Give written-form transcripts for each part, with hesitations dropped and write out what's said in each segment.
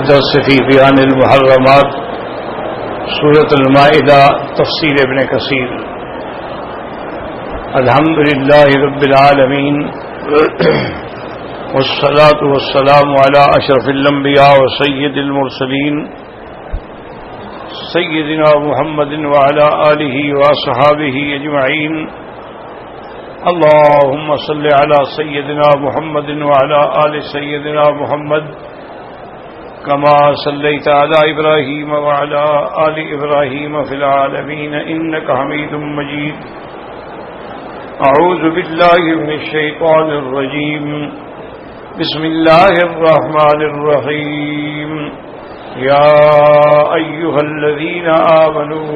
الدرس في بيان المحرمات سورة المائدة تفسير ابن كثير. الحمد لله رب العالمين والصلاة والسلام على أشرف الأنبياء وسيد المرسلين سيدنا محمد وعلى آله وصحابه أجمعين. اللهم صل على سيدنا محمد وعلى آل سيدنا محمد كما صليت على إبراهيم وعلى آل إبراهيم في العالمين إنك حميد مجيد. أعوذ بالله من الشيطان الرجيم. بسم الله الرحمن الرحيم. يا أيها الذين آمنوا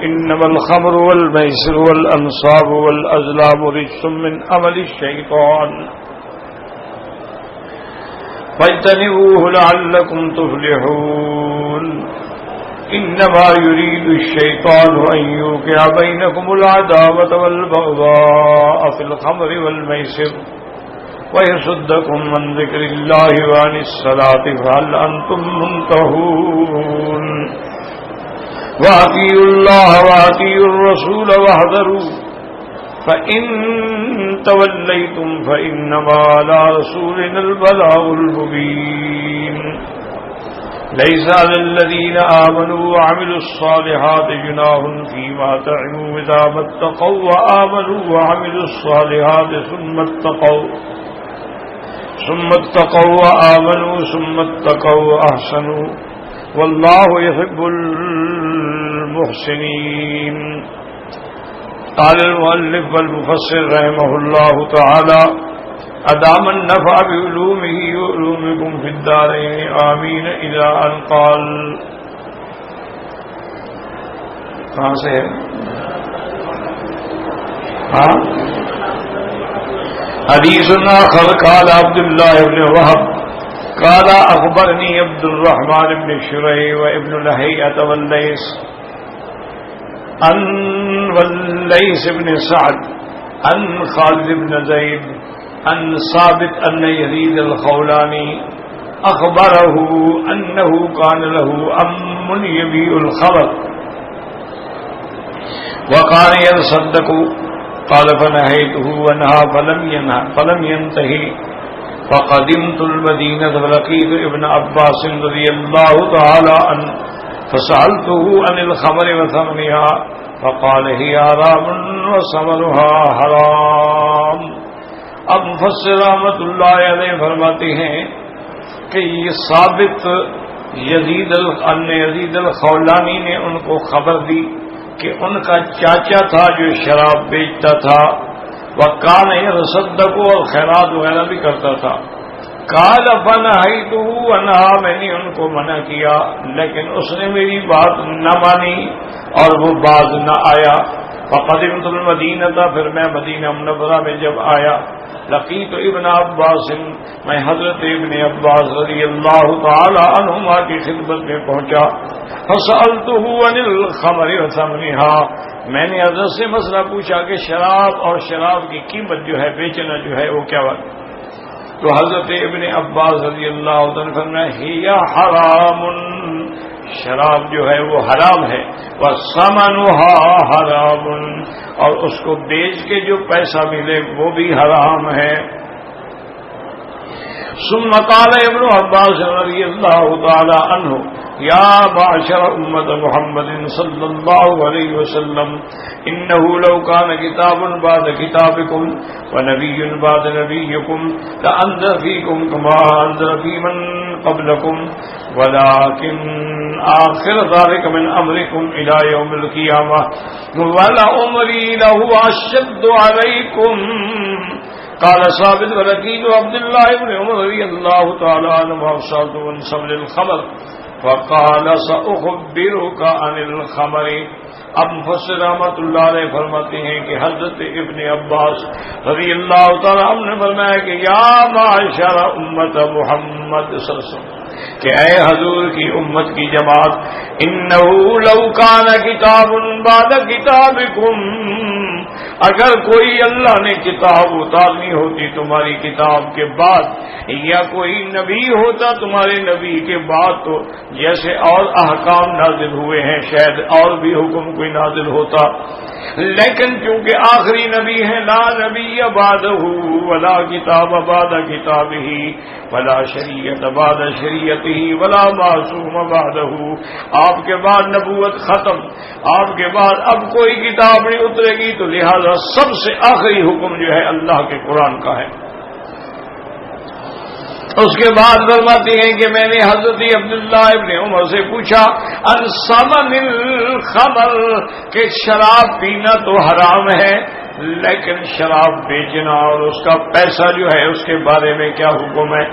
إنما الخمر والميسر والأنصاب والأزلام رجس من عمل الشيطان فاجتنبوه لعلكم تفلحون. إنما يريد الشيطان أن يوقع بينكم العداوة والبغضاء في الخمر والميسر ويصدكم عن ذكر الله وعن الصلاة فهل أنتم منتهون. وأطيعوا الله وأطيعوا الرسول واحذروا فإن توليتم فإنما على رسولنا البلاغ المبين. ليس على الذين آمنوا وعملوا الصالحات جناح فيما طعموا إذا ما اتقوا وآمنوا وعملوا الصالحات ثم اتقوا وآمنوا ثم اتقوا وأحسنوا والله يحب المحسنين. قال المؤلف والمفسر رحمه الله تعالى أدام النفع بعلومه وعلومكم في الدارين آمين إلى أن قال. کہاں سے ہے؟ حدیث آخر قال عبد الله بن وهب قال أخبرني عبد الرحمن بن شريح وابن لهيعة والليث بن سعد عن خالد بن زيد عن ثابت أن يزيد الخولاني أخبره أنه كان له أم يبيع الخمر وكان يتصدق. قال فنهيته ونهى فلم ينتهي. فقدمت المدينة فلقيت ابن عباس رضي الله تعالى عنه فسألته عن الخمر وثمنها فقال هي حرام وثمنها حرام. اب مفسر رحمۃ اللہ علیہ فرماتے ہیں کہ یہ ثابت یزید الخولانی نے ان کو خبر دی کہ ان کا چاچا تھا جو شراب بیچتا تھا، وکان یتصدق اور خیرات وغیرہ بھی کرتا تھا. قال فنہیتہ ونہا میں نے ان کو منع کیا لیکن اس نے میری بات نہ مانی اور وہ باز نہ آیا. فقدمت المدینہ پھر میں مدینہ منورہ میں جب آیا لقیت ابن عباس میں حضرت ابن عباس رضی اللہ تعالی عنہما کی خدمت میں پہنچا. فسألتہ عن الخمر وثمنها میں نے حضرت سے مسئلہ پوچھا کہ شراب اور شراب کی قیمت جو ہے بیچنا جو ہے وہ کیا بات. تو حضرت ابن عباس رضی اللہ عنہ فرمایا ہی حرام شراب جو ہے وہ حرام ہے وثمنها حرام اور اس کو بیچ کے جو پیسہ ملے وہ بھی حرام ہے. ثم قال ابن عباس رضی اللہ تعالی عنہ یا معشر امت محمد صلی اللہ علیہ وسلم انه لو كان كتاب بعد كتابكم ونبي بعد نبيكم لانذر فيكم كما انذر في من قبلكم ولكن آخر ذلك من امركم الى يوم القيامه ولعمري له اشد عليكم. قال ثابت ولقيت عبد الله بن عمر رضي الله تعالى عنه وصلت عن سبل الخمر فقال سأخبرك عن الخمر. اب مفسر رحمۃ اللہ علیہ فرماتے ہیں کہ حضرت ابن عباس رضی اللہ تعالیٰ عنہ نے فرمایا کہ یا معاشر امت محمد صلی اللہ علیہ وسلم کہ اے حضور کی امت کی جماعت انه لو كان كتاب بعد كتابكم اگر کوئی اللہ نے کتاب اتارنی ہوتی تمہاری کتاب کے بعد یا کوئی نبی ہوتا تمہارے نبی کے بعد تو جیسے اور احکام نازل ہوئے ہیں شاید اور بھی حکم کوئی نازل ہوتا، لیکن چونکہ آخری نبی ہے لا نبی بعدہ ولا کتاب بعد کتابہ ولا شریعت بعد شریعتہ ولا معصوم بعدہ، آپ کے بعد نبوت ختم، آپ کے بعد اب کوئی کتاب نہیں اترے گی، تو لہذا سب سے آخری حکم جو ہے اللہ کے قرآن کا ہے۔ اس کے بعد فرماتی ہیں کہ میں نے حضرت عبداللہ ابن عمر سے پوچھا ان ثمن الخمر، کہ شراب پینا تو حرام ہے لیکن شراب بیچنا اور اس کا پیسہ جو ہے اس کے بارے میں کیا حکم ہے؟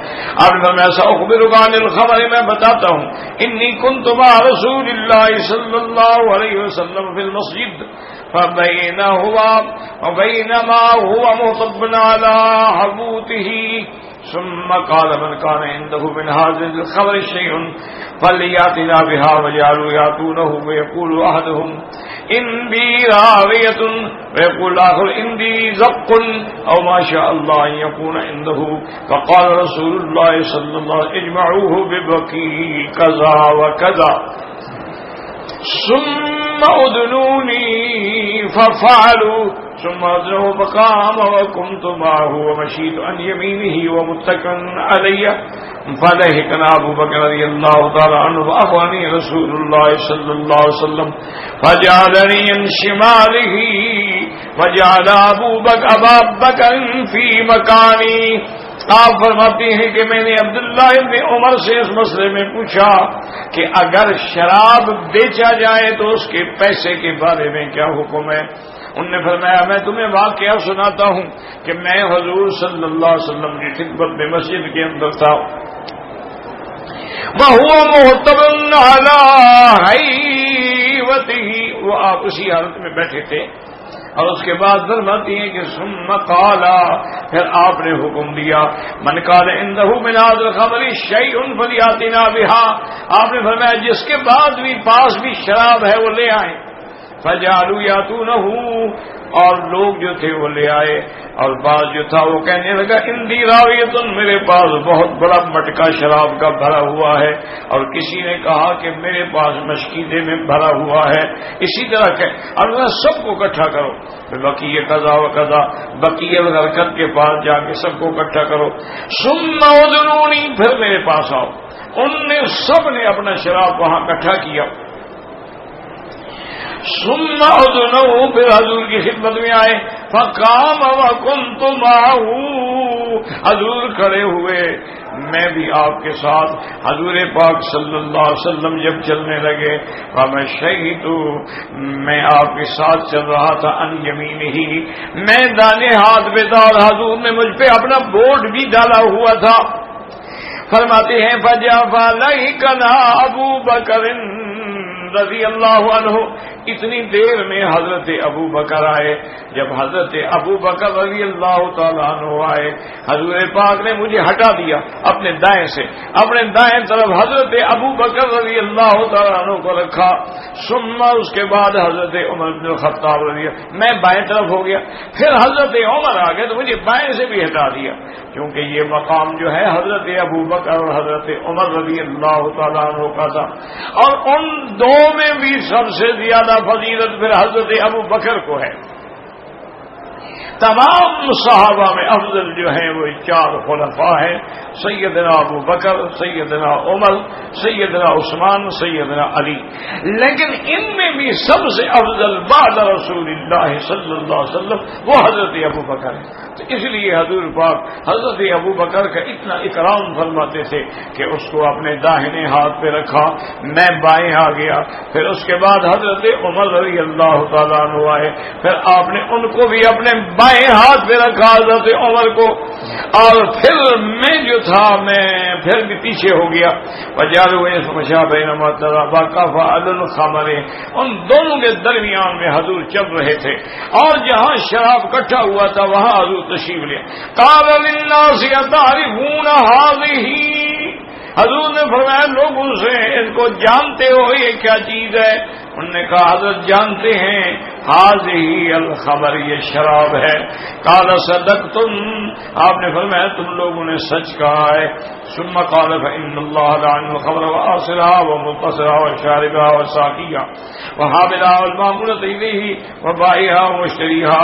اب میں ایسا اخبرک عن الخمر، میں بتاتا ہوں، انی کنت مع رسول اللہ صلی اللہ علیہ وسلم فی المسجد وبینما هو مصب على حبوته ثم قال من كان عنده من هذه الخمر شيء فليأتنا بها وجعلوا يأتونه ويقول أحدهم إني راوية ويقول الآخر إني زق أو ما شاء الله أن يكون عنده، فقال رسول الله صلى الله عليه وسلم اجمعوه ببقي كذا وكذا ثم أدنوني ففعلوا ثم أدنوه فقام وكنت معه ومشيت عن يمينه ومتكئا علي فلهقنا أبو بكر رضي الله تعالى عنه فأخبرني رسول الله صلى الله عليه وسلم فجعلني عن شماله وجعل أبا بكر في مكاني۔ آپ فرماتے ہیں کہ میں نے عبداللہ ابن عمر سے اس مسئلے میں پوچھا کہ اگر شراب بیچا جائے تو اس کے پیسے کے بارے میں کیا حکم ہے؟ انہوں نے فرمایا میں تمہیں واقعہ سناتا ہوں کہ میں حضور صلی اللہ علیہ وسلم کی خدمت میں مسجد کے اندر تھا، وَهُوَ مُعْتَبٌ عَلَىٰ حَيْوَتِهِ، وہ آپ اسی حالت میں بیٹھے تھے، اور اس کے بعد فرماتی ہیں کہ ثم قال، پھر آپ نے حکم دیا من قال عنده من هذا الخمر شيء فليأتنا بها، آپ نے فرمایا جس کے بعد بھی پاس بھی شراب ہے وہ لے آئیں، فجعلوا يأتونه، اور لوگ جو تھے وہ لے آئے، اور بعض جو تھا وہ کہنے لگا اندی راویۃ، میرے پاس بہت بڑا مٹکا شراب کا بھرا ہوا ہے، اور کسی نے کہا کہ میرے پاس مشکیدے میں بھرا ہوا ہے، اسی طرح کہ اور سب کو اکٹھا کرو، بقیہ قضا و قضا، بقیہ الغرقد کے پاس جا کے سب کو اکٹھا کرو، ثم ادنونی، پھر میرے پاس آؤ۔ ان نے سب نے اپنا شراب وہاں اکٹھا کیا، ثم ادنو، پھر حضور کی خدمت میں آئے، فقام وکنت معه، حضور کھڑے ہوئے، میں بھی آپ کے ساتھ، حضور پاک صلی اللہ علیہ وسلم جب چلنے لگے، میں شہید، میں آپ کے ساتھ چل رہا تھا، ان یمینہ، میں دانے ہاتھ پہ تھا، اور حضور نے مجھ پہ اپنا بورڈ بھی ڈالا ہوا تھا۔ فرماتے ہیں فجعلنا ابو بکر رضی اللہ عنہ، اتنی دیر میں حضرت ابو بکر آئے، جب حضرت ابو بکر رضی اللہ تعالیٰ عنہ آئے، حضور پاک نے مجھے ہٹا دیا اپنے دائیں سے، اپنے دائیں طرف حضرت ابو بکر رضی اللہ تعالیٰ عنہ کو رکھا، ثم اس کے بعد حضرت عمر بن الخطاب رضی اللہ، میں بائیں طرف ہو گیا، پھر حضرت عمر آ گئے تو مجھے بائیں سے بھی ہٹا دیا، کیونکہ یہ مقام جو ہے حضرت ابو بکر اور حضرت عمر رضی اللہ تعالیٰ عنہ کا تھا، اور ان دو میں بھی سب سے زیادہ فضیلت پھر حضرت ابو بکر کو ہے۔ تمام صحابہ میں افضل جو ہیں وہ چار خلفاء ہیں، سیدنا ابو بکر، سیدنا عمر، سیدنا عثمان، سیدنا علی، لیکن ان میں بھی سب سے افضل بعد رسول اللہ صلی اللہ علیہ وسلم وہ حضرت ابو بکر ہے۔ تو اس لیے حضور پاک حضرت ابو بکر کا اتنا اکرام فرماتے تھے کہ اس کو اپنے داہنے ہاتھ پہ رکھا، میں بائیں آ گیا، پھر اس کے بعد حضرت عمر رضی اللہ تعالیٰ عنہ آئے، پھر آپ نے ان کو بھی اپنے بائیں ہاتھ پہ رکھا حضرت عمر کو، اور پھر میں جو تھا میں پھر بھی پیچھے ہو گیا، ان دونوں کے درمیان میں حضور چل رہے تھے، اور جہاں شراب اکٹھا ہوا تھا وہاں حضور تشریف لے، قال للناس یتعرفون هذه، حضور نے فرمایا لوگوں سے ان کو جانتے ہو یہ کیا چیز ہے؟ انہوں نے کہا حضرت جانتے ہیں، هذه الخمر، یہ شراب ہے. قال صدقتم، آپ نے فرمایا تم لوگوں نے سچ کہا ہے. ثم قال فإن الله لعن الخمر وآصلها ومقصرها وشاربها وساقيها وحاملها والمامولة إليه وبائعها ومشتريها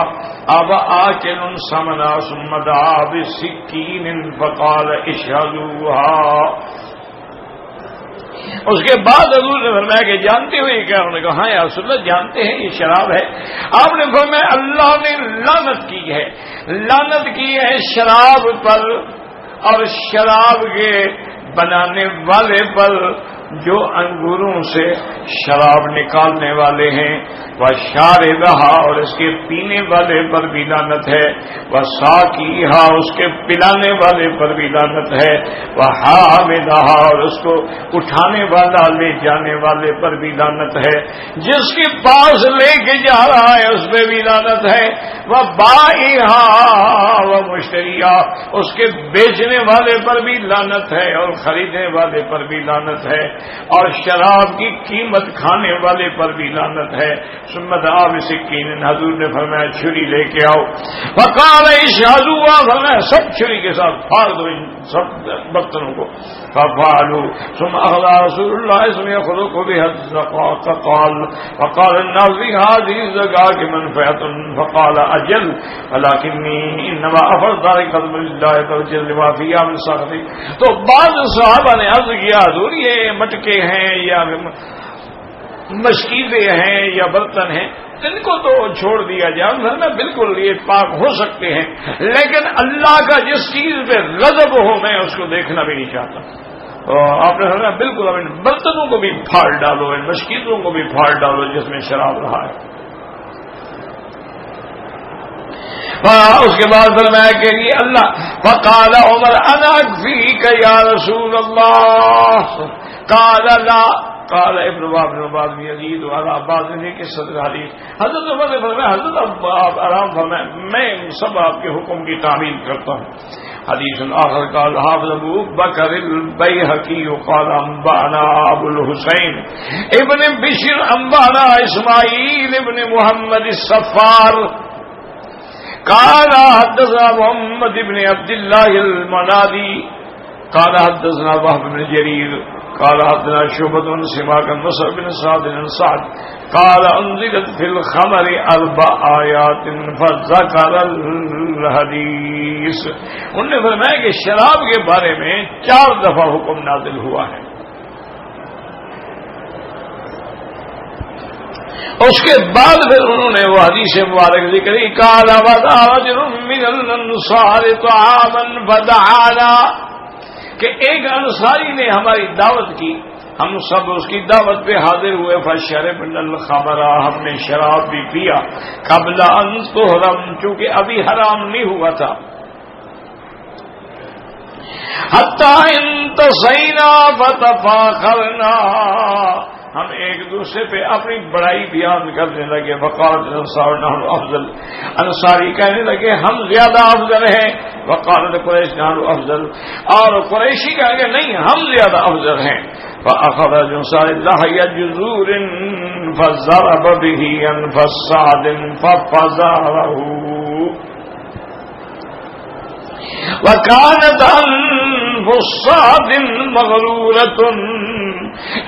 أبا آكل ثمنا ثم دعا بسكين فقال اشهدوها. اس کے بعد حضور نے فرمایا کہ جانتے ہو یہ کیا؟ انہوں نے کہا ہاں یا رسول اللہ جانتے ہیں یہ شراب ہے. آپ نے فرمایا اللہ نے لعنت کی ہے، لعنت کی ہے شراب پر اور شراب کے بنانے والے پر جو انگوروں سے شراب نکالنے والے ہیں. وہ شاربہا، اور اس کے پینے والے پر بھی لعنت ہے. وہ ساقیہا، اس کے پلانے والے پر بھی لعنت ہے. وہ حاملہا، اور اس کو اٹھانے والا لے جانے والے پر بھی لعنت ہے. جس کے پاس لے کے جا رہا ہے اس پہ بھی لعنت ہے. وہ بائعہا و مشتریہا، اس کے بیچنے والے پر بھی لعنت ہے اور خریدنے والے پر بھی لعنت ہے. اور شراب کی قیمت کھانے والے پر بھی لعنت ہے. سمت آپ سکین، حضور نے فرمایا چھری لے کے آؤ. وقال اشهدوا، فرمایا سب چھری کے ساتھ پھاڑ دو ان سب برتنوں کو. ففعلوا ثم اخذ رسول الله اسم يخلق بها الزقاق قال وقال الناس في هذه الزقاق منفعة فقال اجل ولكني انما افضل ذلك قدم الله توجل لما فيها من سخطه. تو بعض صحابہ نے عرض کیا حضور یہ مٹکے ہیں یا مشکیزیں ہیں یا برتن ہیں، ان کو تو چھوڑ دیا جائے. میں بالکل یہ پاک ہو سکتے ہیں، لیکن اللہ کا جس چیز پہ غضب ہو میں اس کو دیکھنا بھی نہیں چاہتا. آپ نے فرمایا بالکل اب ان برتنوں کو بھی پھاڑ ڈالو، ان مشکیزوں کو بھی پھاڑ ڈالو جس میں شراب رہا ہے. اس کے بعد فرمایا کہ یہ اللہ فقال عمر انا اکفیک یا رسول اللہ. قال لا. قال ابن عباس بن یزید وعلى عباس نے کہ صدر حدیث حضرت عمر نے فرمایا حضرت آپ آرام فرمائیں، میں سب آپ کے حکم کی تعمیل کرتا ہوں. حدیث آخر قال حافظ ابو بکر البیہقی قال انبانا ابو الحسین ابن بشر انبانا اسماعیل ابن محمد الصفار قال حدثنا محمد ابن عبد الله المنادي قال حدثنا وهب بن جرير قال حدثنا شعبة بن سماك بن نصر بن سعد بن سعد قال انزلت في الخمر 4 آيات فذكر الحديث. انہوں نے فرمایا کہ شراب کے بارے میں 4 دفعہ حکم نازل ہوا ہے. اس کے بعد پھر انہوں نے وہ حدیث مبارک ذکر کی قال وضع رجل من الانصار طعاما فدعانا، کہ ایک انصاری نے ہماری دعوت کی، ہم سب اس کی دعوت پہ حاضر ہوئے. فشربنا الخمر، ہم نے شراب بھی پیا. قبل ان تحرم، چونکہ ابھی حرام نہیں ہوا تھا. حتی انتصینا فتفاخرنا، ہم ایک دوسرے پہ اپنی بڑائی بیان کرنے لگے. وقالت الانصار نحن افضل، انصاری کہنے لگے ہم زیادہ افضل ہیں. وقالت قریش نحن افضل، اور قریشی کہیں گے نہیں ہم زیادہ افضل ہیں. فاخذ الانصار لحي جذور فضرب به انف سعد ففزعه وكانت انف سعد مغرورة.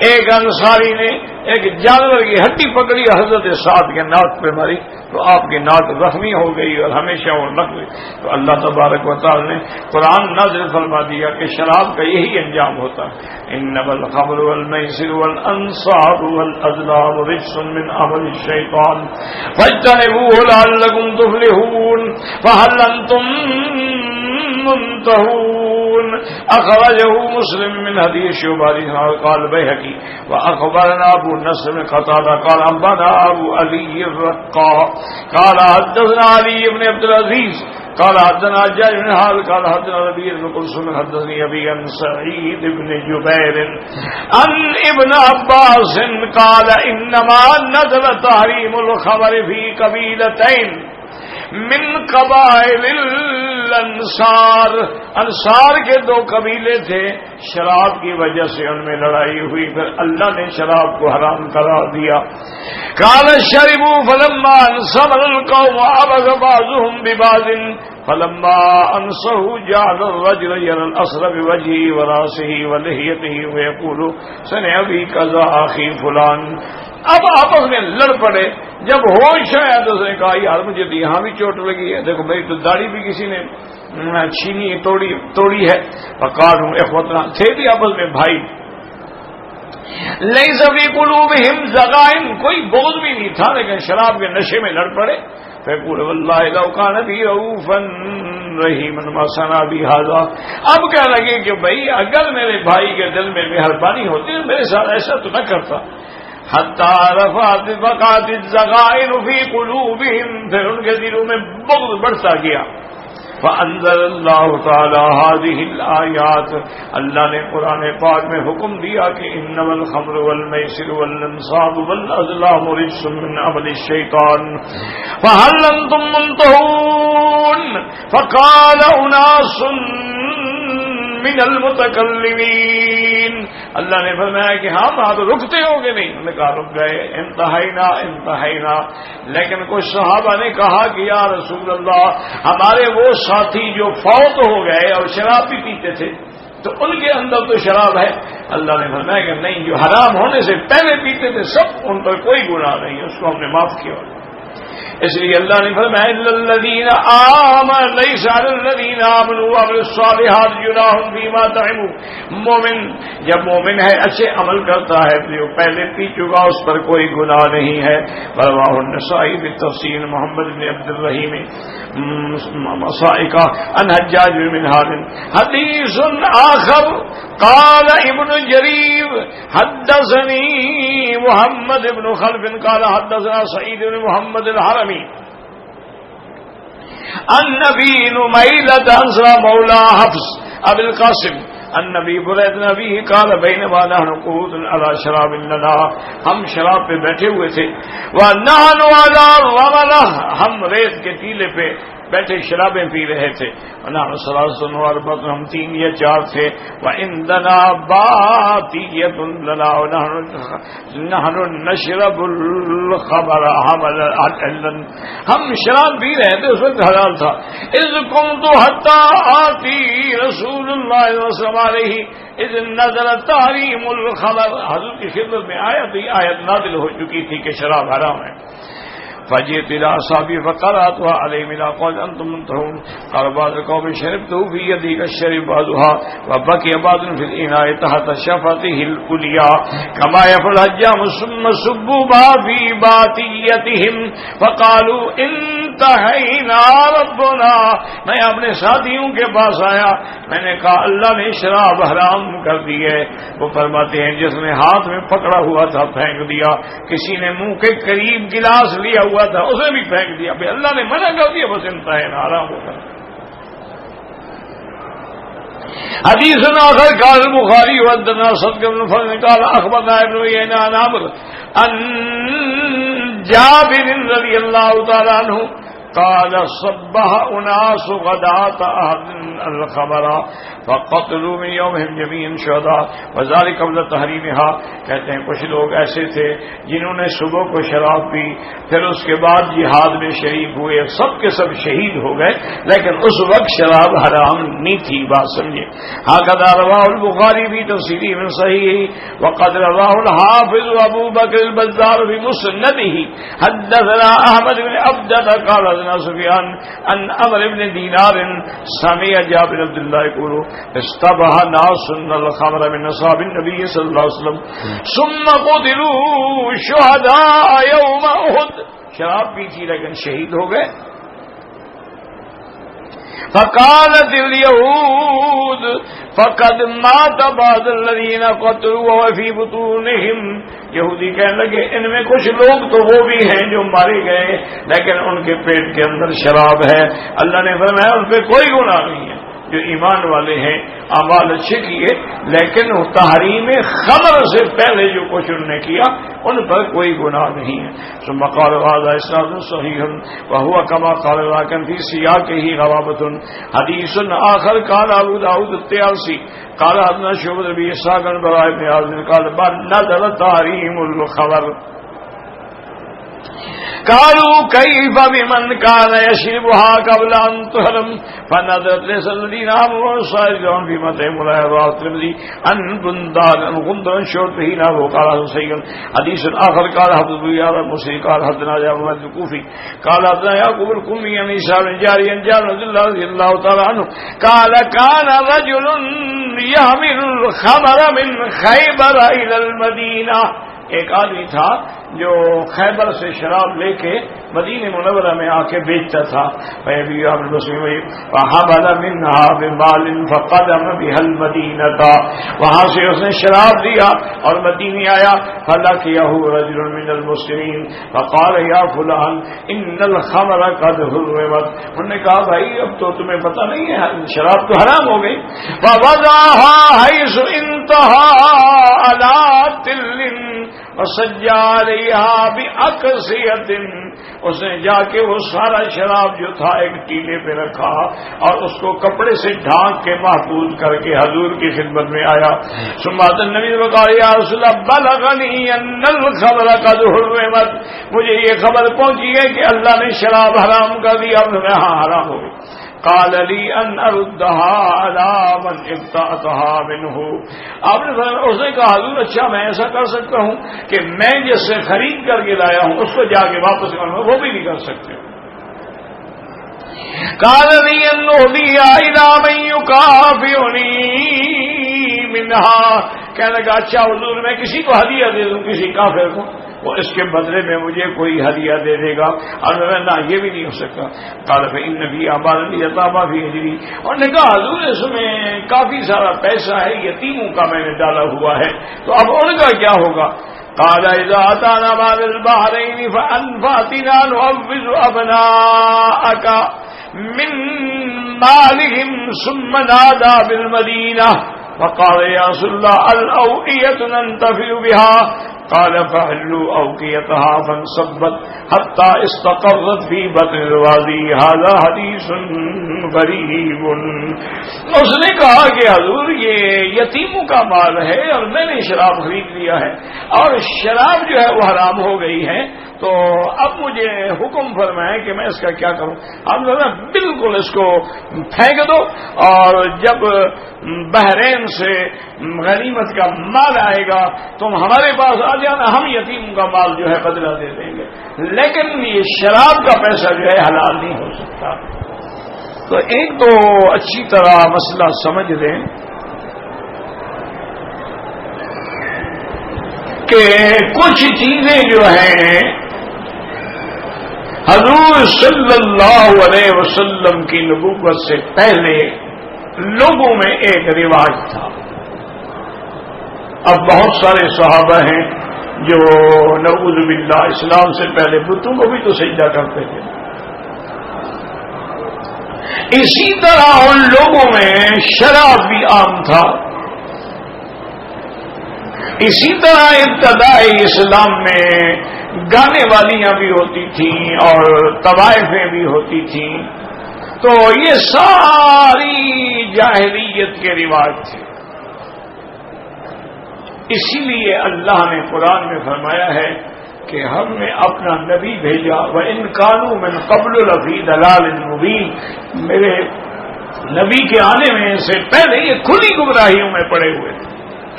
ایک انصاری نے ایک جانور کی ہڈی پکڑی، حضرت سعد کے ناک پہ ماری تو آپ کی ناک زخمی ہو گئی اور ہمیشہ وہ لگ گئی. تو اللہ تبارک و تعالی نے قرآن نازل فرما دیا کہ شراب کا یہی انجام ہوتا ہے. انما الخمر والمیسر والانصاب والازلام رجس من عمل الشیطان فاجتنبوه لعلکم تفلحون فهل انتم منتهون. اخرجه مسلم من حدیث شعبہ قال بيهقي واخبرنا ابو نصر قتادة قال انبانا ابو علي الرقا قال حدثنا علي بن عبد العزيز قال حدثنا جابر بن حال قال حدثنا ربيع بن قلصم حدثني ابي عن سعيد بن جبير عن ابن عباس قال انما نزل تحريم الخمر في قبيلتين. من قبائل الانصار، انصار کے دو قبیلے تھے، شراب کی وجہ سے ان میں لڑائی ہوئی، پھر اللہ نے شراب کو حرام قرار دیا۔ قال شربوا فلما انصبر القوم عبث بعضهم ببعض فلما انصحوا جعل الرجل يرى الاصل بوجهه وراسه ولحيته ويقول سنعبي كذا اخي فلان۔ اب آپس میں لڑ پڑے، جب ہوش آیا تو اس نے کہا یار مجھے تو یہاں بھی چوٹ لگی ہے، دیکھو میری تو داڑھی بھی کسی نے چھینی توڑی ہے۔ فقالوا اخوتنا، تھے بھی آپس میں بھائی۔ لیس فی قلوبہم ضغائن، کوئی بغض بھی نہیں تھا، لیکن شراب کے نشے میں لڑ پڑے۔ فیقول واللہ لو کان بی رؤوفا رحیما ما صنع بی ھذا، اب کہنے لگے کہ بھائی اگر میرے بھائی کے دل میں مہربانی ہوتی تو میرے ساتھ ایسا تو نہ کرتا۔ حتی رفعت بقات الضغائن فی قلوبہم، پھر ان کے دلوں میں بغض بڑھتا گیا۔ فانزل اللہ تعالی هذه الآیات، اللہ نے قرآن پاک میں حکم دیا کہ انما الخمر والمیسر والانصاب والازلام رجس من عمل الشیطان فهل انتم منتهون فقال اناس من المتکلمین، اللہ نے فرمایا کہ ہم آپ رکتے ہو گے نہیں، انہوں نے کہا رک گئے، انتہینا، لیکن کچھ صحابہ نے کہا کہ یا رسول اللہ ہمارے وہ ساتھی جو فوت ہو گئے اور شراب بھی پیتے تھے تو ان کے اندر تو شراب ہے۔ اللہ نے فرمایا کہ نہیں، جو حرام ہونے سے پہلے پیتے تھے سب ان پر کوئی گناہ نہیں ہے، اس کو ہم نے معاف کیا۔ اس لیے اللہ نے فرمایا الا الذین آمنوا لیس علی الذین آمنوا وعملوا الصالحات جناح فیما طعموا، مومن جب مومن ہے اچھے عمل کرتا ہے جو پہلے پی چکا اس پر کوئی گناہ نہیں ہے۔ رواه النسائی بالتفصیل محمد بن عبد الرحیم مسائقہ عن حجاج بن منہال۔ حدیث آخر قال ابن جریر حدثنی محمد بن خلف قال حدثنا سعید بن محمد الحرمی النبی نمیلۃ انصر مولا حفص ابی القاسم النبی برید نبی قال بینما نحن قعود علی شراب لنا، ہم شراب پہ بیٹھے ہوئے تھے، ونحن علی الرملہ، ہم ریت کے ٹیلے پہ بیٹھے شرابیں پی رہے تھے، ونحن ثلاثۃ واربعۃ، ہم 3 یا 4 تھے، وعندنا باتیۃ لنا ونحن نشرب الخمر حلالا، ہم شراب پی رہے تھے اس وقت حلال تھا۔ اذ كنت حتى آتی رسول اللہ صلی اللہ علیہ وسلم علیہ اذ نزل تحریم الخمر، حضور کی خدمت میں آیت نازل ہو چکی تھی کہ شراب حرام ہے۔ فجئت الى اصحابي فقرأتها عليهم الى قول انتم منتهون، قال بعض القوم شربته في يدي كالشرب بعضها وبقي بعض في الاناء تحت شفته العليا كما يفعل الحجام ثم صبوا في باتيتهم فقالوا انتهينا ربنا، میں اپنے ساتھیوں کے پاس آیا، میں نے کہا اللہ نے شراب حرام کر دی ہے۔ وہ فرماتے ہیں جس نے ہاتھ میں پکڑا ہوا تھا پھینک دیا، کسی نے منہ کے قریب گلاس لیا ہوا تھا اسے بھی پھینک دیا، بھائی اللہ نے منع کر دیا، بس انتہا حرام ہوگا۔ حدیث آخر قال البخاری وحدثنا صدق بن فضل قال اخبرنا ابن عيينة عن عمرو عن جابر رضي الله تعالى عنه قال صبح اناس غداة احد الخمر فقتلوا من يومهم جميعا شهداء وذلك قبل تحریمها، کہتے ہیں کچھ لوگ ایسے تھے جنہوں نے صبح کو شراب پی، پھر اس کے بعد جہاد میں شریک ہوئے، سب کے سب شہید ہو گئے، لیکن اس وقت شراب حرام نہیں تھی، بات سمجھے۔ هكذا رواه البخاری في تفسیره من صحیح وقد رواه الحافظ ابو بکر البزار في مسنده حدثنا احمد بن عبدة قال حدثنا سفیان عن عمرو بن دینار سمع جابر عبد الله يقول استبح ناس الخمر من اصحاب النبي صلی اللہ علیہ وسلم ثم قتلوا شهداء يوم احد، شراب پی تھی لیکن شہید ہو گئے۔ فقالت اليهود فقد مات بعض الذين قتلوا وفي بطونهم، یہودی کہنے لگے ان میں کچھ لوگ تو وہ بھی ہیں جو مارے گئے لیکن ان کے پیٹ کے اندر شراب ہے۔ اللہ نے فرمایا ان پہ کوئی گناہ نہیں ہے، جو ایمان والے ہیں اعمال اچھے کیے، لیکن تحریم خمر سے پہلے جو کچھ انہوں نے کیا ان پر کوئی گناہ نہیں ہے۔ ثم قال هذا اسناد صحیح وهو كما قال لكن في سياقه غرابة حديث آخر قال ابو داود الطيالسي قال حدثنا شعبة بن اسحاق بن براء بن عازب قال نزل تحريم الخمر قالوا كيف بمن كان يشربها قبل أن تحرم فنظرت ليس الذين آمنوا صادقون فيما تهم لا يضاعف الترمذي أن غندر شرط به نابو قال سيد حديث آخر قال حفظ بيار المسيح قال حدنا جابر الكوفي قال حدنا يعقوب الكومي عن عيسى بن جاري عن جابر رضي الله تعالى عنه قال كان رجل يحمل الخمر من خيبر إلى المدينة، ایک آدمی تھا جو خیبر سے شراب لے کے مدینہ منورہ میں آ کے بیچتا تھا، وہاں سے اس نے شراب دیا اور مدینے آیا، فلقيه رجل من المسلمین فقال یا فلان ان الخمر قد حرمت، انہوں نے کہا بھائی اب تو تمہیں پتہ نہیں ہے شراب تو حرام ہو گئی، فوضعها حيث انتهى على تل وسجى عليها بأكسية، اس نے جا کے وہ سارا شراب جو تھا ایک ٹیلے پہ رکھا اور اس کو کپڑے سے ڈھانک کے محفوظ کر کے حضور کی خدمت میں آیا۔ سمعت النبی وقال یا رسول اللہ بلغنی ان الخمر قد حرمت، مجھے یہ خبر پہنچی ہے کہ اللہ نے شراب حرام کر دیا، ہاں حرام ہو گئی۔ قال لي ان اردها على من ابتاعتها منه، آپ نے اس نے کہا حضور اچھا میں ایسا کر سکتا ہوں کہ میں جس سے خرید کر کے لایا ہوں اس کو جا کے واپس کرنا، وہ بھی نہیں کر سکتے۔ قال لي ان اهدي الى من يكافئني منها، کہنے لگا اچھا حضور میں کسی کو ہدیہ دے دوں، کسی کافر کو، وہ اس کے بدلے میں مجھے کوئی ہدیہ دے دے گا، اور نہ یہ بھی نہیں ہو سکتا۔ قال فإن في أموال اليتامى في حجري، اور نے کہا حضور اس میں کافی سارا پیسہ ہے یتیموں کا میں نے ڈالا ہوا ہے، تو اب ان کا کیا ہوگا؟ قال إذا أتانا ما بالبحرين فأنفاتنا نعوض أبناءك من مالهم ثم نادى بالمدينة فقال يا رسول الله الأوعية ننتفع بها، قال فحلوا أوقيتها فانصبت حتى استقرت في بطن الوادي، هذا حديث غريب۔ اس نے کہا کہ حضور یہ یتیموں کا مال ہے اور میں نے شراب خرید لیا ہے اور شراب جو ہے وہ حرام ہو گئی ہے، تو اب مجھے حکم فرمائے کہ میں اس کا کیا کروں۔ اب بالکل اس کو پھینک دو اور جب بحرین سے غنیمت کا مال آئے گا تم ہمارے پاس آ جانا، ہم یتیم کا مال جو ہے بدلہ دے دیں گے، لیکن یہ شراب کا پیسہ جو ہے حلال نہیں ہو سکتا۔ تو ایک تو اچھی طرح مسئلہ سمجھ لیں کہ کچھ چیزیں جو ہیں حضور صلی اللہ علیہ وسلم کی نبوت سے پہلے لوگوں میں ایک رواج تھا۔ اب بہت سارے صحابہ ہیں جو نعوذ باللہ اسلام سے پہلے بتوں کو بھی تو سجدہ کرتے تھے، اسی طرح ان لوگوں میں شراب بھی عام تھا، اسی طرح ابتدائی اسلام میں گانے والیاں بھی ہوتی تھیں اور طوائفیں بھی ہوتی تھیں، تو یہ ساری جاہلیت کے رواج تھے۔ اسی لیے اللہ نے قرآن میں فرمایا ہے کہ ہم نے اپنا نبی بھیجا، وَإِن كَانُوا مِن قَبْلُ لَفِي ضَلَالٍ مُبِينٍ، میرے نبی کے آنے میں سے پہلے یہ کھلی گمراہیوں میں پڑے ہوئے تھے،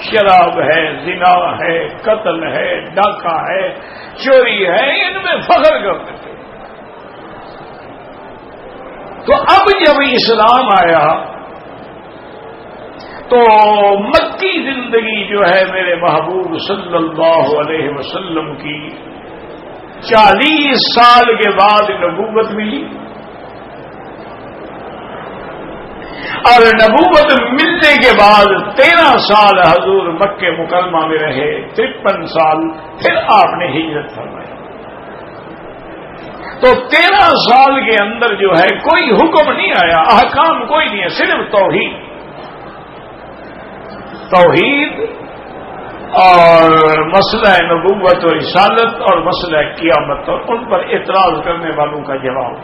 شراب ہے، زنا ہے، قتل ہے، ڈاکہ ہے، چوری ہے، ان میں فخر کرتے تھے۔ تو اب جب اسلام آیا تو مکی زندگی جو ہے میرے محبوب صلی اللہ علیہ وسلم کی 40 سال کے بعد نبوت ملی، اور نبوت ملنے کے بعد 13 سال حضور مکہ مکرمہ میں رہے، 53 سال، پھر آپ نے ہجرت فرمائی۔ تو 13 سال کے اندر جو ہے کوئی حکم نہیں آیا، احکام کوئی نہیں ہے، صرف توحید اور مسئلہ نبوت و رسالت اور مسئلہ قیامت اور ان پر اعتراض کرنے والوں کا جواب۔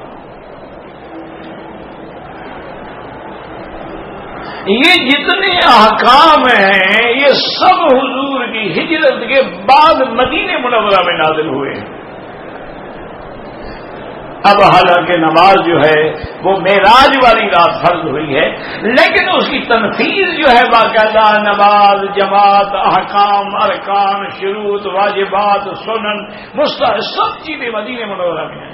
یہ جتنے احکام ہیں یہ سب حضور کی ہجرت کے بعد مدینہ منورہ میں نازل ہوئے ہیں۔ اب حالانکہ نماز جو ہے وہ معراج والی رات فرض ہوئی ہے، لیکن اس کی تنفیذ جو ہے باقاعدہ نماز، جماعت، احکام، ارکان، شروط، واجبات، سنن، مستحب سب چیزیں مدینہ منورہ میں ہیں۔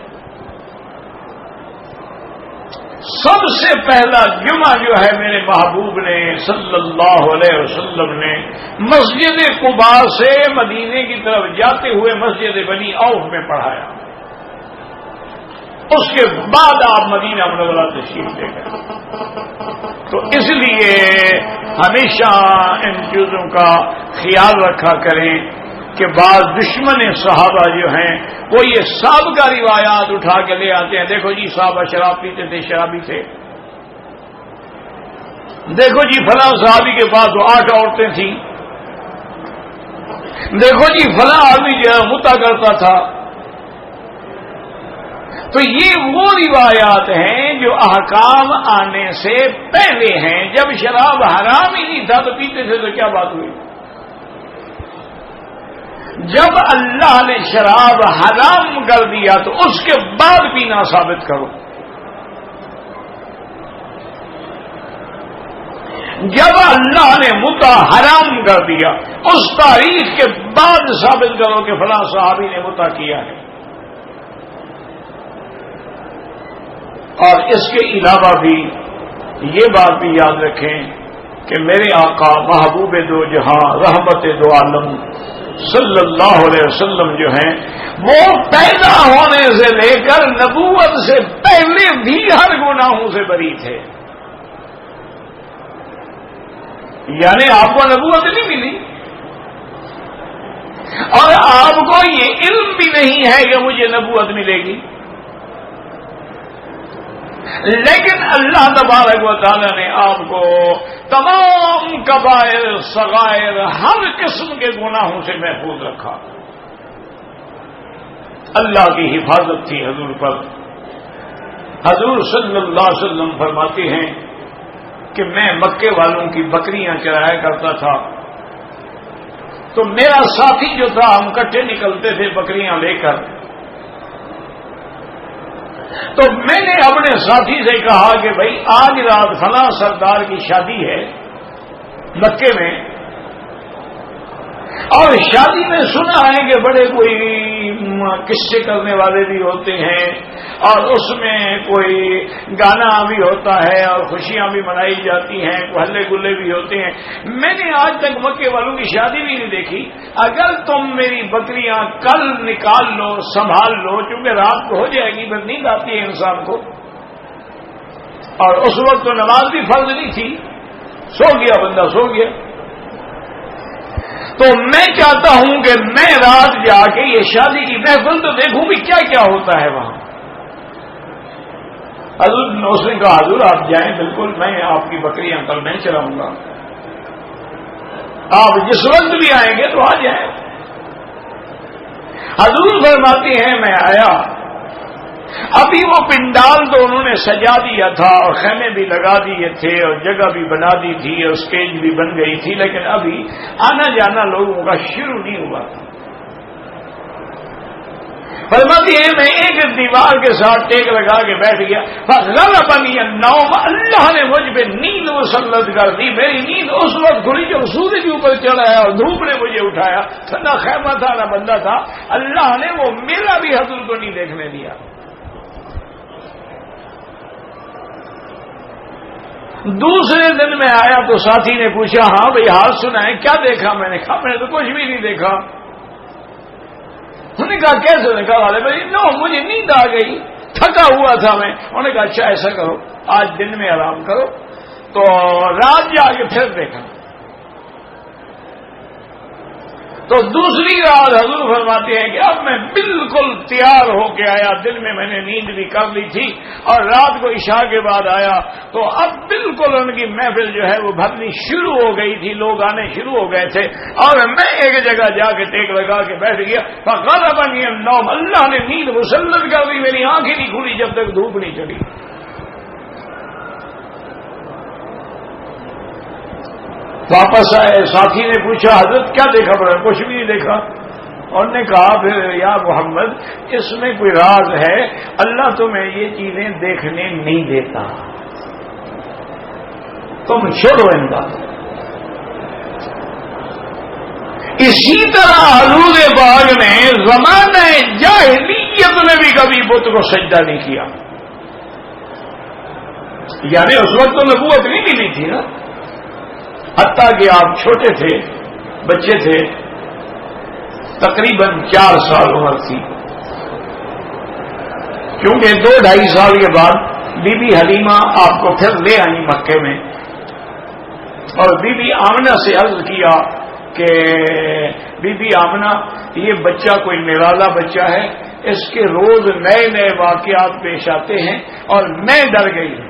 سب سے پہلا جمعہ جو ہے میرے محبوب نے صلی اللہ علیہ وسلم نے مسجد قباء سے مدینے کی طرف جاتے ہوئے مسجد بنی عوف میں پڑھایا، اس کے بعد آپ مدینہ منورہ تشریف لے گئے۔ تو اس لیے ہمیشہ ان چیزوں کا خیال رکھا کریں کہ بعض دشمن صحابہ جو ہیں وہ یہ سابقہ روایات اٹھا کے لے آتے ہیں، دیکھو جی صحابہ شراب پیتے تھے، شرابی تھے، دیکھو جی فلاں صحابی کے پاس تو 8 عورتیں تھیں، دیکھو جی فلاں آدمی جو ہے متا کرتا تھا۔ تو یہ وہ روایات ہیں جو احکام آنے سے پہلے ہیں۔ جب شراب حرام ہی نہیں تھا تو پیتے تھے تو کیا بات ہوئی؟ جب اللہ نے شراب حرام کر دیا تو اس کے بعد پینا ثابت کرو۔ جب اللہ نے متا حرام کر دیا اس تاریخ کے بعد ثابت کرو کہ فلاں صحابی نے متا کیا ہے۔ اور اس کے علاوہ بھی یہ بات بھی یاد رکھیں کہ میرے آقا محبوب دو جہاں رحمت دو عالم صلی اللہ علیہ وسلم جو ہیں وہ پیدا ہونے سے لے کر نبوت سے پہلے بھی ہر گناہوں سے بری تھے، یعنی آپ کو نبوت نہیں ملی اور آپ کو یہ علم بھی نہیں ہے کہ مجھے نبوت ملے گی، لیکن اللہ تبارک و تعالی نے آپ کو تمام کبائر صغائر ہر قسم کے گناہوں سے محفوظ رکھا۔ اللہ کی حفاظت تھی حضور پر۔ حضور صلی اللہ علیہ وسلم فرماتے ہیں کہ میں مکے والوں کی بکریاں چرایا کرتا تھا، تو میرا ساتھی جو تھا ہم کٹھے نکلتے تھے بکریاں لے کر، تو میں نے اپنے ساتھی سے کہا کہ بھائی آج رات فلاں سردار کی شادی ہے مکے میں، اور شادی میں سنا ہے کہ بڑے کوئی قصے کرنے والے بھی ہوتے ہیں اور اس میں کوئی گانا بھی ہوتا ہے اور خوشیاں بھی منائی جاتی ہیں، ہلے گلے بھی ہوتے ہیں۔ میں نے آج تک مکے والوں کی شادی بھی نہیں دیکھی، اگر تم میری بکریاں کل نکال لو، سنبھال لو، چونکہ رات کو ہو جائے گی، بس نیند آتی ہے انسان کو، اور اس وقت تو نماز بھی فرض نہیں تھی، سو گیا بندہ، سو گیا، تو میں چاہتا ہوں کہ میں رات جا کے یہ شادی کی محفل تو دیکھوں بھی کیا کیا ہوتا ہے وہاں۔ حضور اس نے کہا حضور آپ جائیں، بالکل میں آپ کی بکریاں کل میں چلاؤں گا، آپ جس وقت بھی آئیں گے تو آ جائیں۔ حضور فرماتے ہیں میں آیا، ابھی وہ پنڈال تو انہوں نے سجا دیا تھا اور خیمے بھی لگا دیے تھے اور جگہ بھی بنا دی تھی اور اسٹیج بھی بن گئی تھی، لیکن ابھی آنا جانا لوگوں کا شروع نہیں ہوا تھا۔ فرماتی ہے میں ایک دیوار کے ساتھ ٹیک لگا کے بیٹھ گیا، فغلبنی النوم، اللہ نے مجھ پہ نیند مسلط کر دی۔ میری نیند اس وقت کھلی جب سورج اوپر چڑھا ہے اور دھوپ نے مجھے اٹھایا، نہ خیمہ تھا نہ بندہ تھا، اللہ نے وہ میرا بھی حضور کو نہیں دیکھنے دیا۔ دوسرے دن میں آیا تو ساتھی نے پوچھا ہاں بھئی حال سنا ہے، کیا دیکھا؟ میں نے کہا میں نے تو کچھ بھی نہیں دیکھا۔ انہوں نے کہا کیسے؟ نے کہا بھائی نو مجھے نیند آ گئی، تھکا ہوا تھا میں۔ انہوں نے کہا اچھا ایسا کرو آج دن میں آرام کرو، تو رات جا کے پھر دیکھا تو دوسری رات حضور فرماتے ہیں کہ اب میں بالکل تیار ہو کے آیا، دل میں نے نیند بھی کر لی تھی اور رات کو عشاء کے بعد آیا تو اب بالکل ان کی محفل جو ہے وہ بھرنی شروع ہو گئی تھی، لوگ آنے شروع ہو گئے تھے اور میں ایک جگہ جا کے ٹیک لگا کے بیٹھ گیا۔ فغلبنی النوم، اللہ نے نیند مسلط کر دی، میری آنکھیں نہیں کھلی جب تک دھوپ نہیں چڑھی۔ واپس آئے، ساتھی نے پوچھا حضرت کیا دیکھا پڑا؟ کچھ بھی نہیں دیکھا۔ اور نے کہا پھر یا محمد اس میں کوئی راز ہے، اللہ تمہیں یہ چیزیں دیکھنے نہیں دیتا، تم چھوڑو ان بات۔ اسی طرح حضور پاک نے زمانہ جاہلیت میں بھی کبھی بت کو سجدہ نہیں کیا، یعنی اس وقت تو نبوت نہیں ملی تھی نا، حتیٰ کہ آپ چھوٹے تھے، بچے تھے، تقریباً 4 سال عمر تھی، کیونکہ 2-2.5 سال کے بعد بی بی حلیمہ آپ کو پھر لے آئی مکے میں، اور بی بی آمنہ سے عرض کیا کہ بی بی آمنہ یہ بچہ کوئی نرالا بچہ ہے، اس کے روز نئے نئے واقعات پیش آتے ہیں اور میں ڈر گئی ہوں،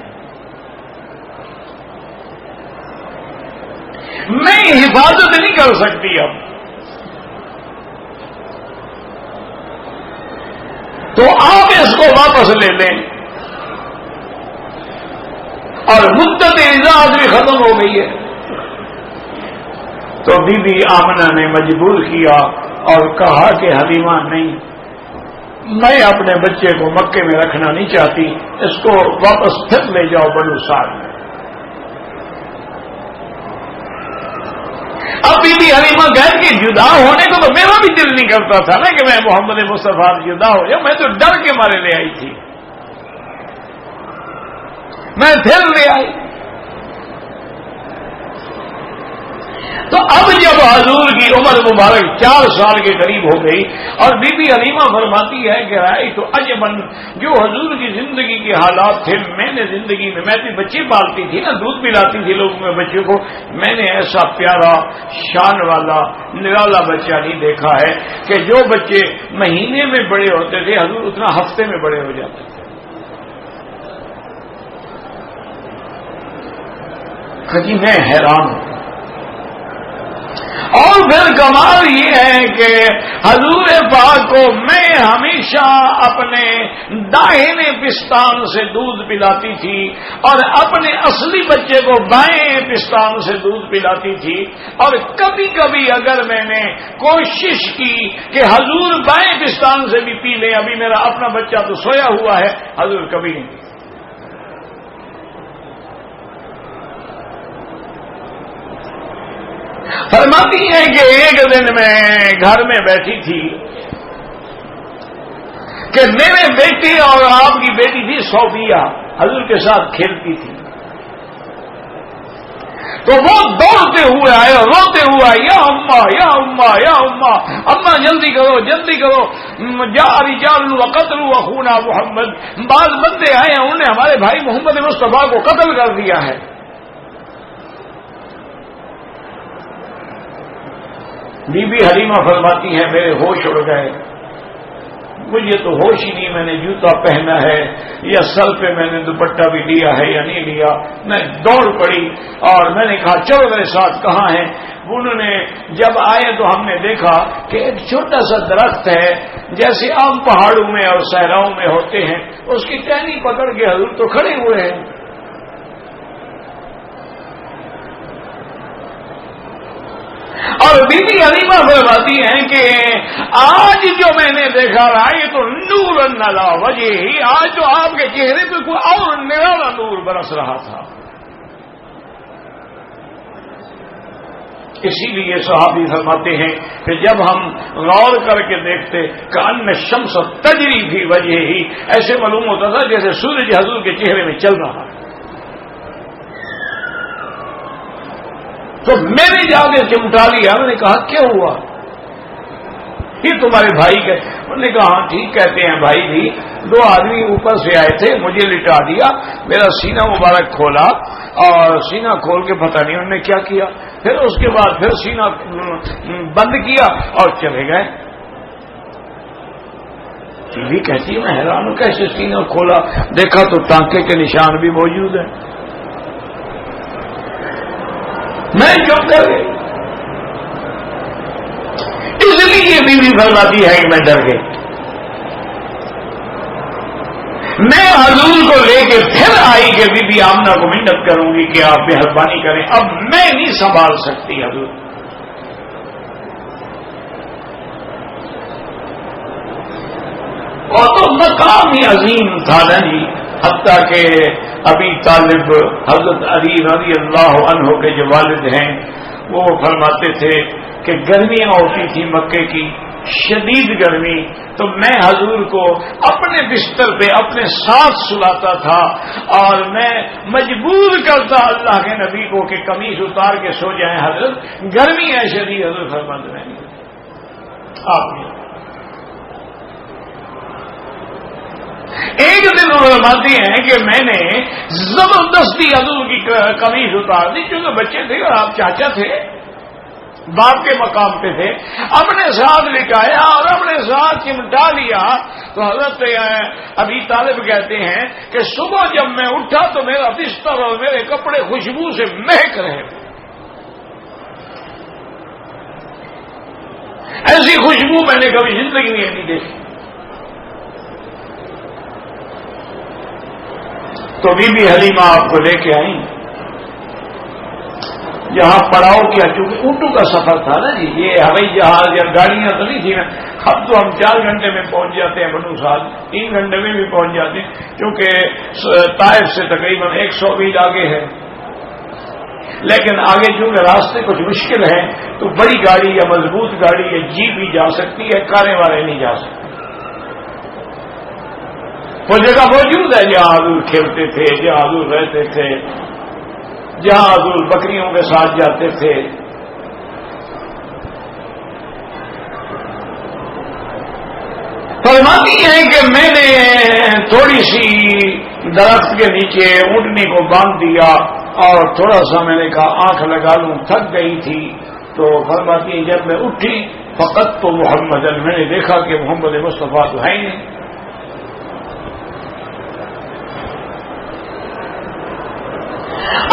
میں حفاظت نہیں کر سکتی اب، تو آپ اس کو واپس لے لیں۔ اور مدت اجازت بھی ختم ہو گئی ہے، تو بی بی آمنہ نے مجبور کیا اور کہا کہ حلیمہ نہیں، میں اپنے بچے کو مکے میں رکھنا نہیں چاہتی، اس کو واپس پھر لے جاؤ بنو سعد میں۔ اب بی بی حلیمہ گھر کے جدا ہونے کو تو میرا بھی دل نہیں کرتا تھا نا کہ میں محمد مصطفیٰ جدا ہو جاؤں، میں تو ڈر کے مارے لے آئی تھی، میں پھر لے آئی۔ تو اب جب حضور کی عمر مبارک 4 سال کے قریب ہو گئی اور بی بی حلیمہ فرماتی ہے کہ رائے تو عجباً، جو حضور کی زندگی کے حالات تھے، میں نے زندگی میں بھی بچے پالتی تھی نا، دودھ پلاتی تھی لوگوں میں بچوں کو، میں نے ایسا پیارا شان والا نرالا بچہ نہیں دیکھا ہے کہ جو بچے مہینے میں بڑے ہوتے تھے حضور اتنا ہفتے میں بڑے ہو جاتے تھے۔ کہ میں حیران ہوں۔ اور پھر کمال یہ ہے کہ حضور پاک کو میں ہمیشہ اپنے داہنے پستان سے دودھ پلاتی تھی اور اپنے اصلی بچے کو بائیں پستان سے دودھ پلاتی تھی، اور کبھی کبھی اگر میں نے کوشش کی کہ حضور بائیں پستان سے بھی پی لیں، ابھی میرا اپنا بچہ تو سویا ہوا ہے، حضور کبھی نہیں۔ فرماتی ہے کہ ایک دن میں گھر میں بیٹھی تھی کہ میرے بیٹی اور آپ کی بیٹی تھی صوفیہ، حضور کے ساتھ کھیلتی تھی، تو وہ دوڑتے ہوئے آئے اور روتے ہوئے آئے، یا اماں یا اماں یا اماں، اماں جلدی کرو جلدی کرو، جا رجال وقتلوا اخونا محمد، بعض بندے آئے ہیں، انہوں نے ہمارے بھائی محمد مصطفیٰ کو قتل کر دیا ہے۔ بی بی حلیمہ فرماتی ہے میرے ہوش اڑ گئے، مجھے تو ہوش ہی نہیں، میں نے جوتا پہنا ہے یا سر پہ میں نے دوپٹہ بھی لیا ہے یا نہیں لیا، میں دوڑ پڑی اور میں نے کہا چلو میرے ساتھ، کہاں ہیں؟ انہوں نے جب آئے تو ہم نے دیکھا کہ ایک چھوٹا سا درخت ہے جیسے عام پہاڑوں میں اور صحراؤں میں ہوتے ہیں، اس کی ٹہنی پکڑ کے حضور تو کھڑے ہوئے ہیں۔ اور بی بی حلیمہ فرماتی ہیں کہ آج جو میں نے دیکھا رائے تو نور علی وجہہ، آج تو آپ کے چہرے پہ کوئی اور نرالا نور برس رہا تھا۔ اسی لیے صحابی فرماتے ہیں کہ جب ہم غور کر کے دیکھتے کأن الشمس تجری فی وجہہ، ایسے معلوم ہوتا تھا جیسے سورج حضور کے چہرے میں چل رہا ہے۔ تو میں نے جا کے چمٹا لیا، میں نے کہا کیا ہوا؟ یہ تمہارے بھائی کے، انہوں نے کہا ہاں ٹھیک کہتے ہیں بھائی بھی. 2 آدمی اوپر سے آئے تھے, مجھے لٹا دیا, میرا سینہ مبارک کھولا اور سینہ کھول کے پتہ نہیں انہوں نے کیا کیا, پھر اس کے بعد پھر سینہ بند کیا اور چلے گئے. بیوی کہتی ہے میں حیران ہوں کیسے سینہ کھولا, دیکھا تو ٹانکے کے نشان بھی موجود ہیں. میں چپ کر گئی. اس لیے بیوی فرماتی ہے کہ میں ڈر گئی. میں حضور کو لے کے پھر آئی کہ بی بی آمنہ کو منت کروں گی کہ آپ مہربانی کریں, اب میں نہیں سنبھال سکتی حضور. اور تو مقام ہی عظیم تھا نا جی, حتیٰ کہ ابی طالب حضرت علی رضی اللہ عنہ کے جو والد ہیں وہ فرماتے تھے کہ گرمیاں ہوتی تھی مکے کی, شدید گرمی, تو میں حضور کو اپنے بستر پہ اپنے ساتھ سلاتا تھا اور میں مجبور کرتا اللہ کے نبی کو کہ قمیص اتار کے سو جائیں حضرت, گرمی ہے شدید. حضور فرماتے ہیں آپ نے ایک دن فرماتی ہیں کہ میں نے زبردستی حضور کی قمیص اتار دی, چونکہ بچے تھے اور آپ چاچا تھے, باپ کے مقام پہ تھے, اپنے ساتھ لٹایا اور اپنے ساتھ چمٹا لیا. تو حضرت ابی طالب کہتے ہیں کہ صبح جب میں اٹھا تو میرا بستر اور میرے کپڑے خوشبو سے مہک رہے تھے. ایسی خوشبو میں نے کبھی زندگی میں نہیں دیکھی. تو بی بی حلیمہ آپ کو لے کے آئیں جہاں پڑاؤ کیا, چونکہ اونٹوں کا سفر تھا نا جی, یہ ہوائی جہاز یا گاڑیاں تو نہیں تھی نا. اب تو ہم 4 گھنٹے میں پہنچ جاتے ہیں بنو سعد, 3 گھنٹے میں بھی پہنچ جاتے ہیں, کیونکہ طائف سے تقریباً 100 میل آگے ہے. لیکن آگے چونکہ راستے کچھ مشکل ہیں تو بڑی گاڑی یا مضبوط گاڑی یا جیپ بھی جا سکتی ہے, کاریں والے نہیں جا سکتے. وہ جگہ موجود ہے جہاں حضور کھیلتے تھے, جہاں حضور رہتے تھے, جہاں حضور بکریوں کے ساتھ جاتے تھے. فرماتی ہیں کہ میں نے تھوڑی سی درخت کے نیچے اونٹنی کو باندھ دیا اور تھوڑا سا میں نے کہا آنکھ لگا لوں, تھک گئی تھی. تو فرماتی ہیں جب میں اٹھی فقط تو محمد, میں نے دیکھا کہ محمد مصطفیٰ تو ہے ہی نہیں.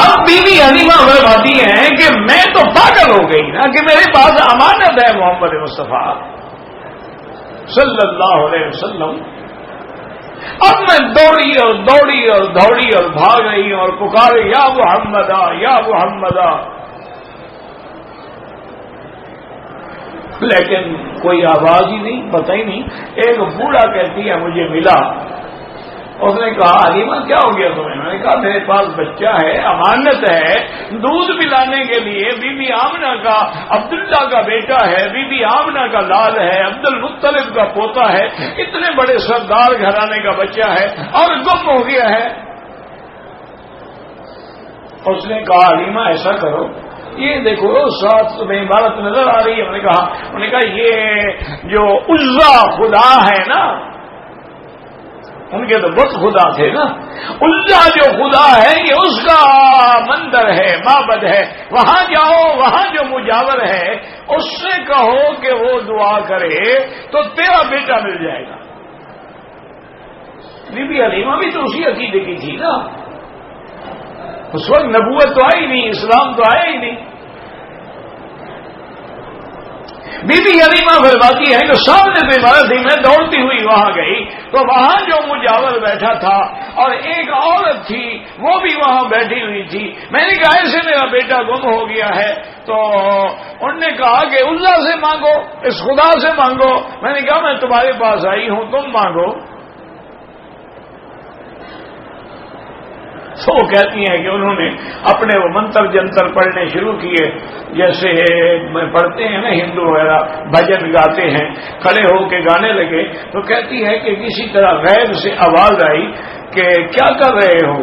اب بی بی حلیمہ فرماتی ہیں کہ میں تو پاگل ہو گئی نا کہ میرے پاس امانت ہے محمد مصطفیٰ صلی اللہ علیہ وسلم. اب میں دوڑی اور دوڑی اور دوڑی اور بھاگ رہی ہوں اور پکارے یا محمدہ یا محمدہ, لیکن کوئی آواز ہی نہیں, پتہ ہی نہیں. ایک بوڑھا کہتی ہے مجھے ملا, اس نے کہا حلیمہ کیا ہو گیا تمہیں؟ میں نے کہا میرے پاس بچہ ہے, امانت ہے, دودھ پلانے کے لیے بی بی آمنہ کا عبداللہ کا بیٹا ہے, بی بی آمنہ کا لال ہے, عبد المطلب کا پوتا ہے, اتنے بڑے سردار گھرانے کا بچہ ہے اور گم ہو گیا ہے. اس نے کہا حلیمہ ایسا کرو, یہ دیکھو ساتھ تمہیں عبارت نظر آ رہی ہے. انہوں نے کہا یہ جو عزا خدا ہے نا, ان کے تو بت خدا تھے نا, عزا جو خدا ہے یہ اس کا مندر ہے, معبد ہے, وہاں جاؤ, وہاں جو مجاور ہے اس سے کہو کہ وہ دعا کرے تو تیرا بیٹا مل جائے گا. بی بی حلیمہ بھی تو اسی عقیدے کی تھی نا, اس وقت نبوت تو آئی نہیں, اسلام تو آیا ہی نہیں. بی بی حلیمہ فرماتی ہے کہ سامنے سے عمارت تھی, میں دوڑتی ہوئی وہاں گئی تو وہاں جو مجاور بیٹھا تھا اور ایک عورت تھی وہ بھی وہاں بیٹھی ہوئی تھی. میں نے کہا ایسے میرا بیٹا گم ہو گیا ہے. تو انہوں نے کہا کہ اللہ سے مانگو, اس خدا سے مانگو. میں نے کہا میں تمہارے پاس آئی ہوں, تم مانگو. تو وہ کہتی ہیں کہ انہوں نے اپنے وہ منتر جنتر پڑھنے شروع کیے, جیسے پڑھتے ہیں نا ہندو وغیرہ, بھجن گاتے ہیں, کھڑے ہو کے گانے لگے. تو کہتی ہے کہ کسی طرح غیب سے آواز آئی کہ کیا کر رہے ہو؟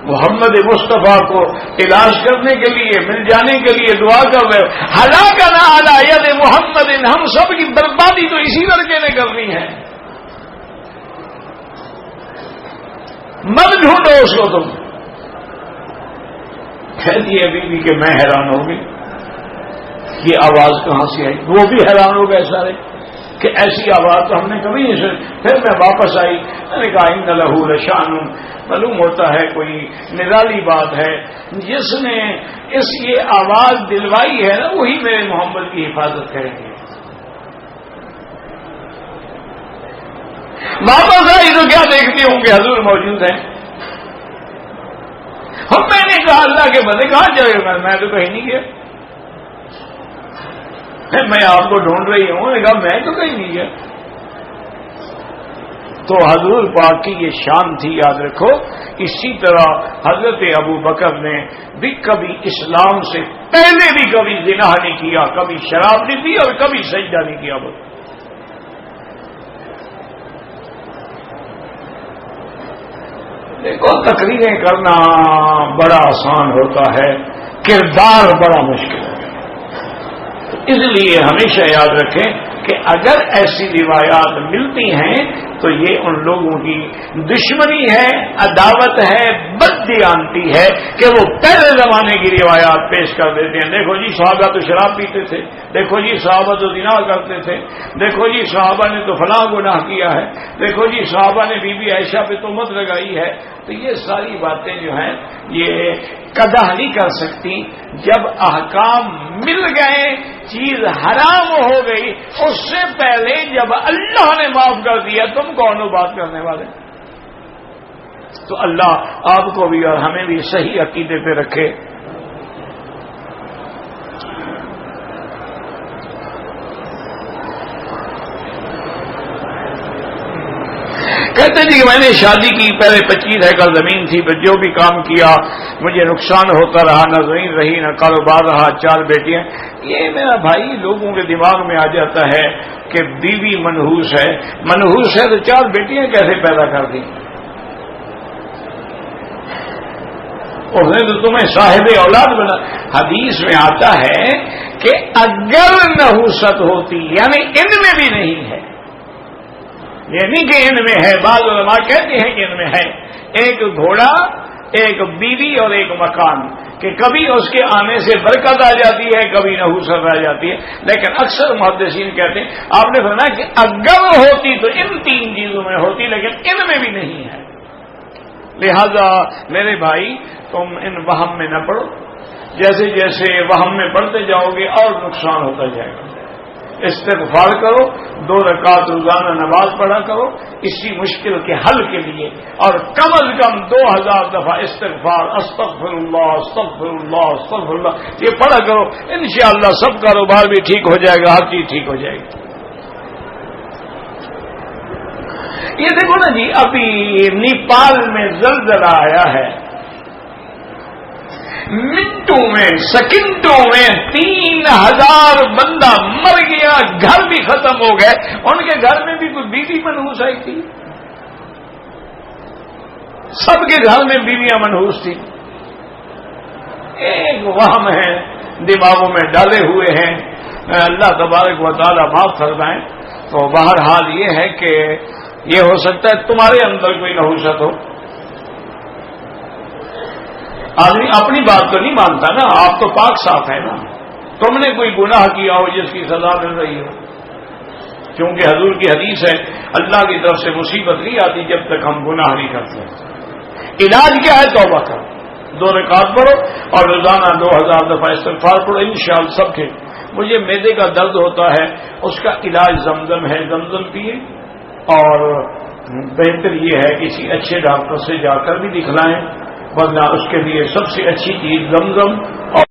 محمد مصطفیٰ کو تلاش کرنے کے لیے، مل جانے کے لیے دعا کر رہے ہو. ہلاکنا علی ید محمد، ہم سب کی بربادی تو اسی لڑکے نے کرنی ہے. مت ڈھونڈو اس کو تم. کہتی ہے بیوی کہ میں حیران ہو گئی، یہ آواز کہاں سے آئی. وہ بھی حیران ہو گئے سارے کہ ایسی آواز تو ہم نے کبھی نہیں سنی. پھر میں واپس آئی، میں نے کہا ان لہ لشان، معلوم ہوتا ہے کوئی نرالی بات ہے. جس نے یہ آواز دلوائی ہے نا، وہی میرے محمد کی حفاظت کریں گے. واپس آئی تو کیا دیکھتی ہوں کہ حضور موجود ہیں. اور میں نے کہا اللہ کے بندے کہاں جائے گا، میں تو کہیں نہیں گیا، میں آپ کو ڈھونڈ رہی ہوں. نے کہا میں تو کہیں نہیں گیا. تو حضور پاک کی یہ شان تھی، یاد رکھو. اسی طرح حضرت ابو بکر نے بھی کبھی اسلام سے پہلے بھی کبھی زنا نہیں کیا، کبھی شراب نہیں پی اور کبھی سجدہ نہیں کیا. دیکھو تقریریں کرنا بڑا آسان ہوتا ہے، کردار بڑا مشکل ہے. اس لیے ہمیشہ یاد رکھیں کہ اگر ایسی روایات ملتی ہیں تو یہ ان لوگوں کی دشمنی ہے، عداوت ہے، بددیانتی ہے کہ وہ پہلے زمانے کی روایات پیش کر دیتے ہیں. دیکھو جی صحابہ تو شراب پیتے تھے، دیکھو جی صحابہ تو زنا کرتے تھے، دیکھو جی صحابہ نے تو فلاں گناہ کیا ہے، دیکھو جی صحابہ نے بی بی عائشہ پہ تہمت لگائی ہے. تو یہ ساری باتیں جو ہیں یہ قدح نہیں کر سکتی. جب احکام مل گئے، چیز حرام ہو گئی، اس سے پہلے جب اللہ نے معاف کر دیا، تم کون ہو بات کرنے والے؟ تو اللہ آپ کو بھی اور ہمیں بھی صحیح عقیدے پہ رکھے. کہتے جی میں نے شادی کی، پہلے 25 ایکڑ زمین تھی، پھر جو بھی کام کیا مجھے نقصان ہوتا رہا، نہ زمین رہی نہ کاروبار رہا، 4 بیٹیاں. یہ میرا بھائی لوگوں کے دماغ میں آ جاتا ہے کہ بیوی منحوس ہے، منحوس ہے تو 4 بیٹیاں کیسے پیدا کر دی؟ اس نے تو تمہیں صاحب اولاد بنا. حدیث میں آتا ہے کہ اگر نحوست ہوتی، یعنی ان میں بھی نہیں ہے، یعنی کہ ان میں ہے. بعض علماء کہتے ہیں کہ ان میں ہے ایک گھوڑا، ایک بیوی اور ایک مکان، کہ کبھی اس کے آنے سے برکت آ جاتی ہے، کبھی نحوست آ جاتی ہے. لیکن اکثر محدثین کہتے ہیں آپ نے فرمایا کہ اگر ہوتی تو ان 3 چیزوں میں ہوتی، لیکن ان میں بھی نہیں ہے. لہذا میرے بھائی تم ان وہم میں نہ پڑو. جیسے جیسے وہم میں پڑھتے جاؤ گے اور نقصان ہوتا جائے گا. استغفار کرو، 2 رکعت روزانہ نماز پڑھا کرو اسی مشکل کے حل کے لیے، اور کم از کم 2000 دفعہ استغفار، استغفر اللہ استغفر اللہ استغفر اللہ یہ پڑھا کرو. انشاءاللہ سب کاروبار بھی ٹھیک ہو جائے گا، ہر چیز ٹھیک ہو جائے گی. یہ دیکھو نا جی، ابھی نیپال میں زلزلہ آیا ہے، منٹوں میں سیکنڈوں میں 3000 بندہ مر گیا، گھر بھی ختم ہو گئے. ان کے گھر میں بھی کوئی بیوی منحوس آئی تھی؟ سب کے گھر میں بیویاں منحوس تھی. ایک وہم ہے دماغوں میں ڈالے ہوئے ہیں، اللہ تبارک و تعالی معاف فرمائیں. تو بہرحال یہ ہے کہ یہ ہو سکتا ہے تمہارے اندر کوئی نحوست ہو. آدمی اپنی بات تو نہیں مانتا نا، آپ تو پاک صاف ہے نا. تم نے کوئی گناہ کیا ہو جس کی سزا مل رہی ہو، کیونکہ حضور کی حدیث ہے اللہ کی طرف سے مصیبت نہیں آتی جب تک ہم گناہ نہیں کرتے. علاج کیا ہے؟ توبہ کرو، 2 رکعت پڑھو اور روزانہ 2000 دفعہ استغفار پڑھو، انشاءاللہ سب ٹھیک. مجھے معدے کا درد ہوتا ہے، اس کا علاج زمزم ہے، زمزم پیے. اور بہتر یہ ہے کسی اچھے ڈاکٹر سے جا کر بھی دکھلائیں، ورنہ اس کے لیے سب سے اچھی چیز زمزم اور